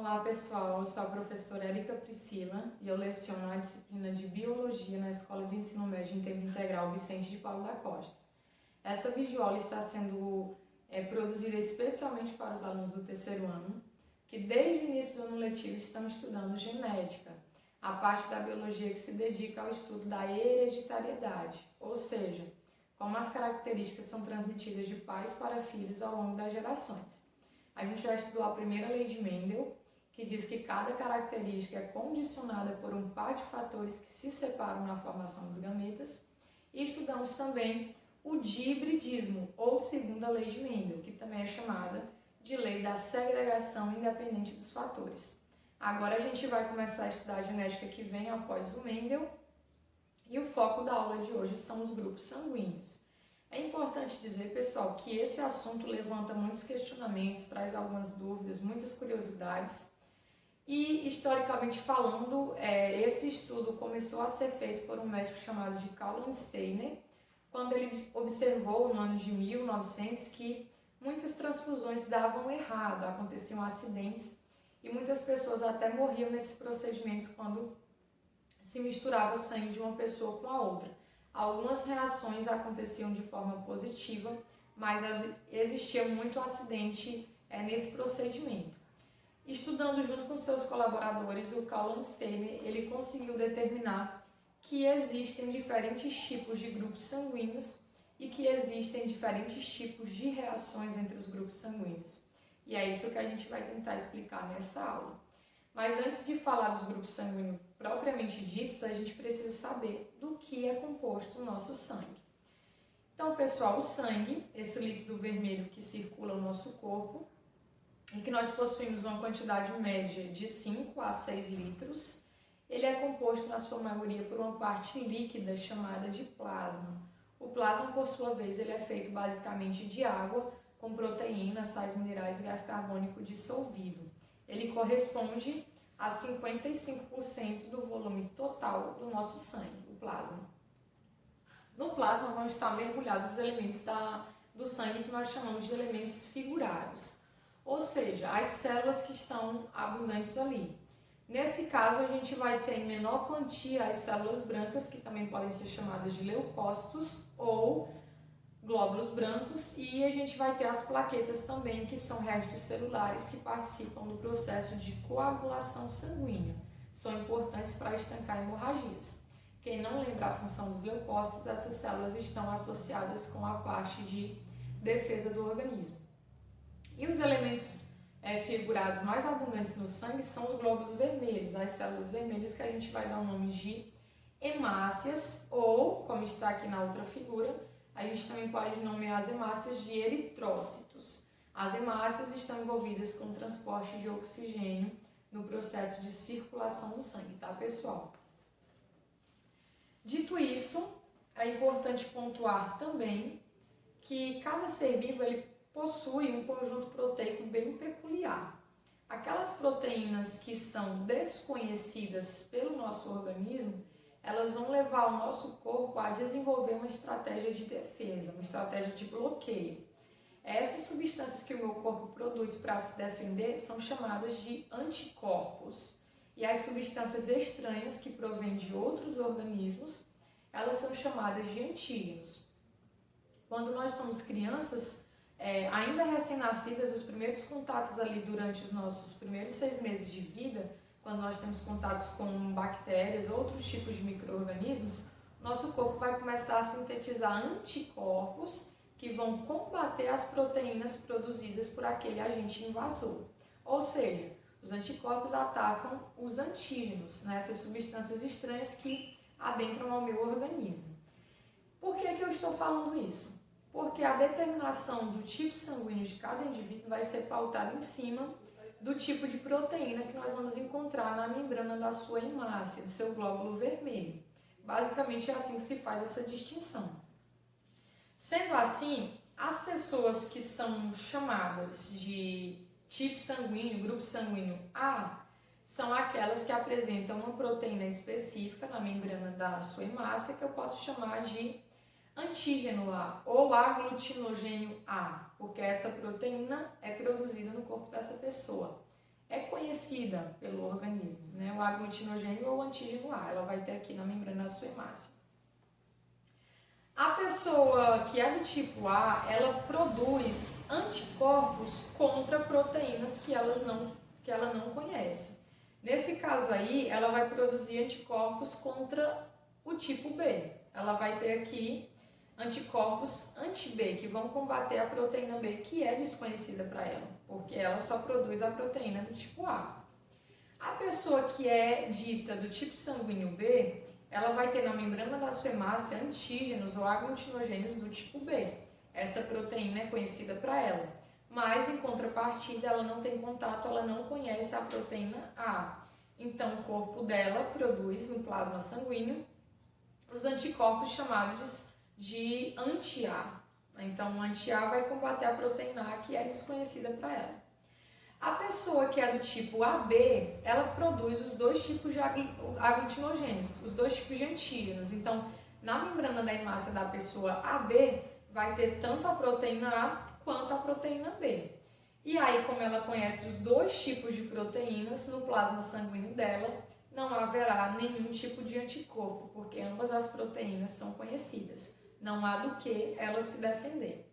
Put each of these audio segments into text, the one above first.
Olá pessoal, eu sou a professora Érica Priscila e eu leciono a disciplina de Biologia na Escola de Ensino Médio em Tempo Integral Vicente de Paulo da Costa. Essa videoaula está sendo produzida especialmente para os alunos do terceiro ano, que desde o início do ano letivo estão estudando genética, a parte da biologia que se dedica ao estudo da hereditariedade, ou seja, como as características são transmitidas de pais para filhos ao longo das gerações. A gente já estudou a primeira lei de Mendel, que diz que cada característica é condicionada por um par de fatores que se separam na formação dos gametas. E estudamos também o dihibridismo, ou segunda lei de Mendel, que também é chamada de lei da segregação independente dos fatores. Agora a gente vai começar a estudar a genética que vem após o Mendel, e o foco da aula de hoje são os grupos sanguíneos. É importante dizer, pessoal, que esse assunto levanta muitos questionamentos, traz algumas dúvidas, muitas curiosidades. E, historicamente falando, esse estudo começou a ser feito por um médico chamado de Carl Landsteiner, quando ele observou no ano de 1900 que muitas transfusões davam errado, aconteciam acidentes e muitas pessoas até morriam nesses procedimentos quando se misturava sangue de uma pessoa com a outra. Algumas reações aconteciam de forma positiva, mas existia muito acidente nesse procedimento. Estudando junto com seus colaboradores, o Carl Landsteiner, ele conseguiu determinar que existem diferentes tipos de grupos sanguíneos e que existem diferentes tipos de reações entre os grupos sanguíneos. E é isso que a gente vai tentar explicar nessa aula. Mas antes de falar dos grupos sanguíneos propriamente ditos, a gente precisa saber do que é composto o nosso sangue. Então, pessoal, o sangue, esse líquido vermelho que circula no nosso corpo, em que nós possuímos uma quantidade média de 5 a 6 litros, ele é composto na sua maioria por uma parte líquida chamada de plasma. O plasma, por sua vez, ele é feito basicamente de água com proteínas, sais minerais e gás carbônico dissolvido. Ele corresponde a 55% do volume total do nosso sangue, o plasma. No plasma vão estar mergulhados os elementos do sangue que nós chamamos de elementos figurados, ou seja, as células que estão abundantes ali. Nesse caso, a gente vai ter em menor quantia as células brancas, que também podem ser chamadas de leucócitos ou glóbulos brancos, e a gente vai ter as plaquetas também, que são restos celulares que participam do processo de coagulação sanguínea. São importantes para estancar hemorragias. Quem não lembra a função dos leucócitos, essas células estão associadas com a parte de defesa do organismo. E os elementos figurados mais abundantes no sangue são os glóbulos vermelhos, as células vermelhas que a gente vai dar o nome de hemácias, ou, como está aqui na outra figura, a gente também pode nomear as hemácias de eritrócitos. As hemácias estão envolvidas com o transporte de oxigênio no processo de circulação do sangue, tá, pessoal? Dito isso, é importante pontuar também que cada ser vivo ele possui um conjunto proteico bem peculiar. Aquelas proteínas que são desconhecidas pelo nosso organismo, elas vão levar o nosso corpo a desenvolver uma estratégia de defesa, uma estratégia de bloqueio. Essas substâncias que o meu corpo produz para se defender são chamadas de anticorpos. E as substâncias estranhas que provêm de outros organismos, elas são chamadas de antígenos. Quando nós somos crianças, ainda recém-nascidas, os primeiros contatos ali durante os nossos primeiros 6 meses de vida, quando nós temos contatos com bactérias, outros tipos de micro-organismos, nosso corpo vai começar a sintetizar anticorpos que vão combater as proteínas produzidas por aquele agente invasor. Ou seja, os anticorpos atacam os antígenos, essas substâncias estranhas que adentram ao meu organismo. Por que eu estou falando isso? Porque a determinação do tipo sanguíneo de cada indivíduo vai ser pautada em cima do tipo de proteína que nós vamos encontrar na membrana da sua hemácia, do seu glóbulo vermelho. Basicamente é assim que se faz essa distinção. Sendo assim, as pessoas que são chamadas de tipo sanguíneo, grupo sanguíneo A, são aquelas que apresentam uma proteína específica na membrana da sua hemácia, que eu posso chamar de antígeno A ou aglutinogênio A, porque essa proteína é produzida no corpo dessa pessoa. É conhecida reconhecida pelo organismo, né? O aglutinogênio ou o antígeno A, ela vai ter aqui na membrana da sua hemácia. A pessoa que é do tipo A, ela produz anticorpos contra proteínas que ela não conhece. Nesse caso aí, ela vai produzir anticorpos contra o tipo B. Ela vai ter aqui anticorpos anti-B, que vão combater a proteína B, que é desconhecida para ela, porque ela só produz a proteína do tipo A. A pessoa que é dita do tipo sanguíneo B, ela vai ter na membrana da sua hemácia antígenos ou aglutinogênios do tipo B. Essa proteína é conhecida para ela, mas em contrapartida ela não tem contato, ela não conhece a proteína A. Então o corpo dela produz no plasma sanguíneo os anticorpos chamados de anti-A. Então o anti-A vai combater a proteína A, que é desconhecida para ela. A pessoa que é do tipo AB, ela produz os dois tipos de aglutinogênios, os dois tipos de antígenos. Então, na membrana da hemácia da pessoa AB, vai ter tanto a proteína A quanto a proteína B. E aí, como ela conhece os dois tipos de proteínas, no plasma sanguíneo dela, não haverá nenhum tipo de anticorpo, porque ambas as proteínas são conhecidas. Não há do que ela se defender.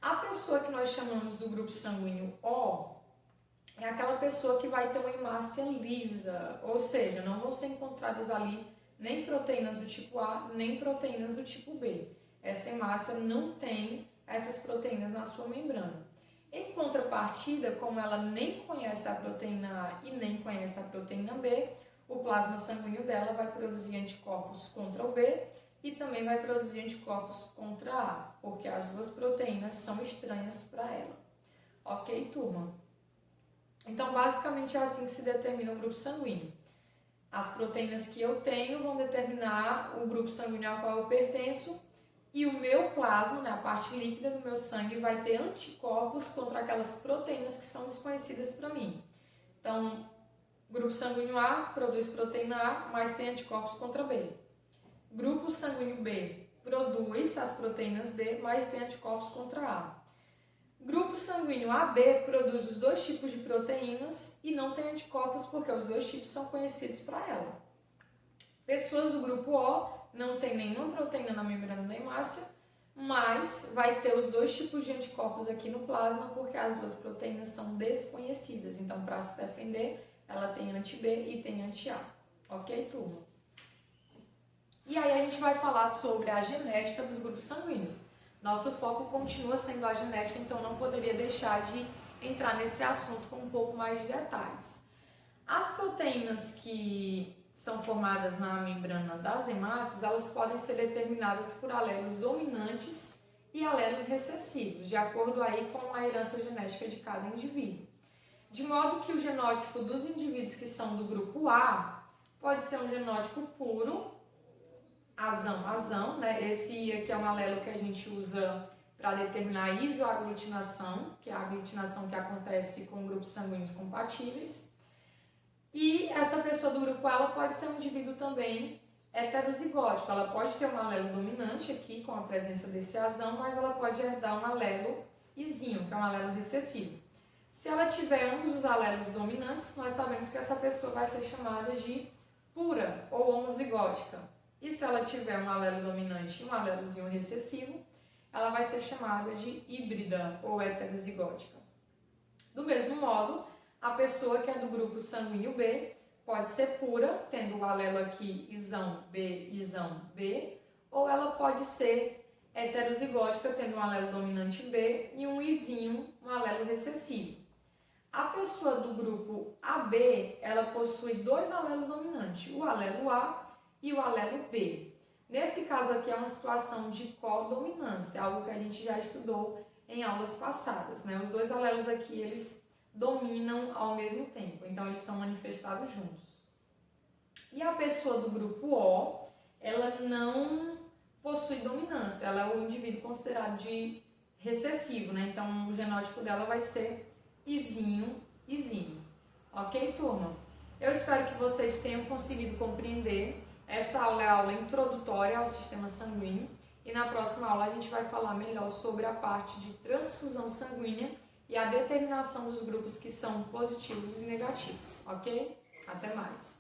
A pessoa que nós chamamos do grupo sanguíneo O, é aquela pessoa que vai ter uma hemácia lisa, ou seja, não vão ser encontradas ali nem proteínas do tipo A, nem proteínas do tipo B. Essa hemácia não tem essas proteínas na sua membrana. Em contrapartida, como ela nem conhece a proteína A e nem conhece a proteína B, o plasma sanguíneo dela vai produzir anticorpos contra o B e também vai produzir anticorpos contra A, porque as duas proteínas são estranhas para ela. Ok, turma? Então, basicamente é assim que se determina o grupo sanguíneo. As proteínas que eu tenho vão determinar o grupo sanguíneo ao qual eu pertenço e o meu plasma, né, a parte líquida do meu sangue, vai ter anticorpos contra aquelas proteínas que são desconhecidas para mim. Então, grupo sanguíneo A produz proteína A, mas tem anticorpos contra B. Grupo sanguíneo B produz as proteínas B, mas tem anticorpos contra A. Grupo sanguíneo AB produz os dois tipos de proteínas e não tem anticorpos porque os dois tipos são conhecidos para ela. Pessoas do grupo O não tem nenhuma proteína na membrana da hemácia, mas vai ter os dois tipos de anticorpos aqui no plasma porque as duas proteínas são desconhecidas. Então, para se defender, ela tem anti-B e tem anti-A. Ok, turma? E aí a gente vai falar sobre a genética dos grupos sanguíneos. Nosso foco continua sendo a genética, então não poderia deixar de entrar nesse assunto com um pouco mais de detalhes. As proteínas que são formadas na membrana das hemácias, elas podem ser determinadas por alelos dominantes e alelos recessivos, de acordo aí com a herança genética de cada indivíduo. De modo que o genótipo dos indivíduos que são do grupo A pode ser um genótipo puro, azão, né? Esse aqui é um alelo que a gente usa para determinar a isoaglutinação, que é a aglutinação que acontece com grupos sanguíneos compatíveis. E essa pessoa do grupo A, ela pode ser um indivíduo também heterozigótico. Ela pode ter um alelo dominante aqui, com a presença desse azão, mas ela pode herdar um alelo izinho, que é um alelo recessivo. Se ela tiver um dos alelos dominantes, nós sabemos que essa pessoa vai ser chamada de pura ou homozigótica. E se ela tiver um alelo dominante e um alelozinho recessivo, ela vai ser chamada de híbrida ou heterozigótica. Do mesmo modo, a pessoa que é do grupo sanguíneo B pode ser pura, tendo o alelo aqui isão B, ou ela pode ser heterozigótica, tendo um alelo dominante B e um izinho, um alelo recessivo. A pessoa do grupo AB, ela possui dois alelos dominantes, o alelo A e o alelo B. Nesse caso aqui é uma situação de codominância, algo que a gente já estudou em aulas passadas, né? Os dois alelos aqui, eles dominam ao mesmo tempo, então eles são manifestados juntos. E a pessoa do grupo O, ela não possui dominância, ela é o indivíduo considerado de recessivo, né? Então o genótipo dela vai ser izinho. Ok, turma? Eu espero que vocês tenham conseguido compreender. Essa aula é a aula introdutória ao sistema sanguíneo e na próxima aula a gente vai falar melhor sobre a parte de transfusão sanguínea e a determinação dos grupos que são positivos e negativos, ok? Até mais!